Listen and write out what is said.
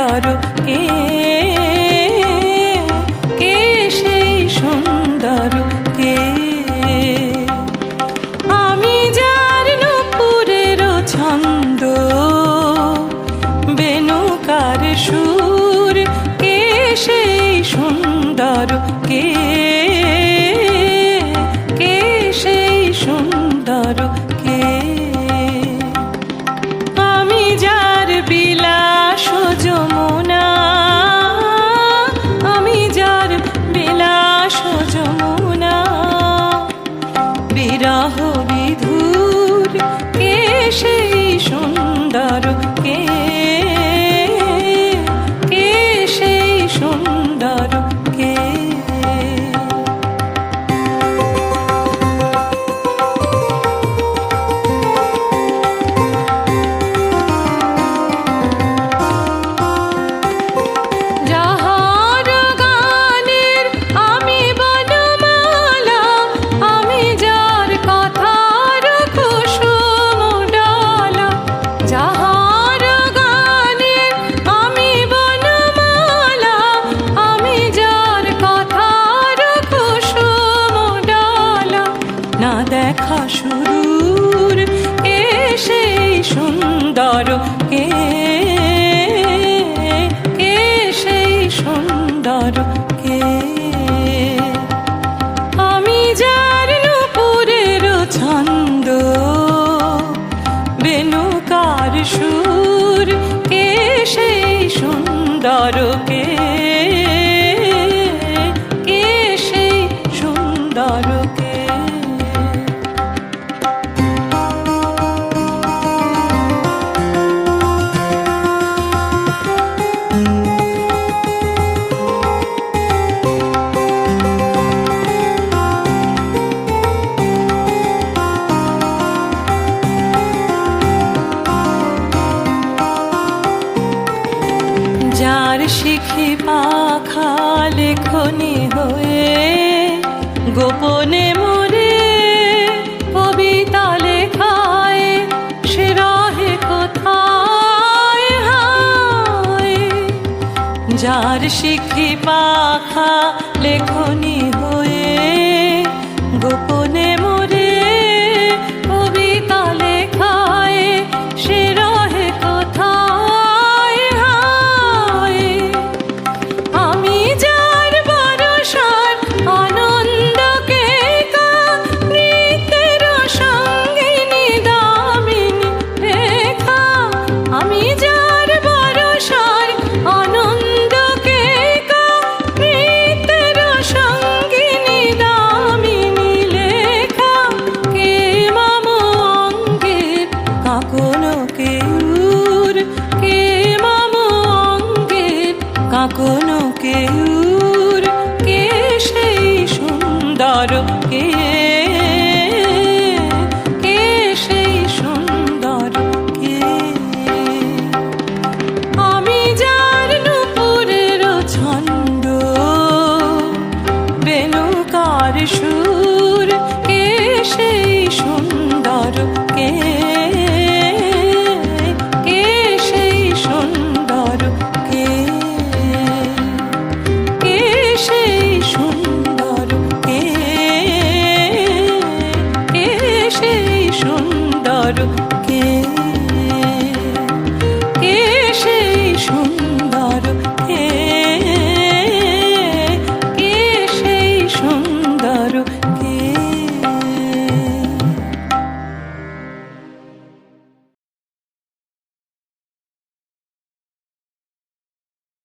সুন্দর কে, কে সেই সুন্দর কে? আমি যার নূপুরের ছন্দ, বেণুকার সুর, কে সেই সুন্দর কে, কে সেই সুন্দর কে? আমি যার বিলাস যমুনা, আমি যার বিলাস যমুনা, বিরহ বিধুর, কে সেই সুন্দর কে, কে সেই সুন্দর কে? না দেখা শুরুর, কে সেই সুন্দর কে, কে সেই সুন্দর কে? আমি যার নূপুরের ছন্দ, বেণুকার সুর, কে সেই সুন্দর কে, কে সেই সুন্দর কে? যার শিখি পাখা লেখনি হয়ে, গোপনে মোরে কবিতা লেখায়, সে রহে কোথায় হায়? যার শিখি পাখা লেখনি হয়ে, গোপনে মোরে কবিতা লেখায়, সে রহে কোথায় হায়? আমি যার বরসার আনন্দকে কা, নৃত্যের সঙ্গিনী দামিনী রেখা, আমি যার বরসার আনন্দকে কা, নৃত্যের সঙ্গিনী দামিনী লেখা, কে মম অঙ্গের কাঁকনো কেউর, কে মম অঙ্গের কাঁকনো কেউর, কে সেই সুন্দর কে, কে সেই সুন্দর কে? আমি যার নূপুরের ছন্দ, বেণুকার সুর, কে সেই সুন্দর কে?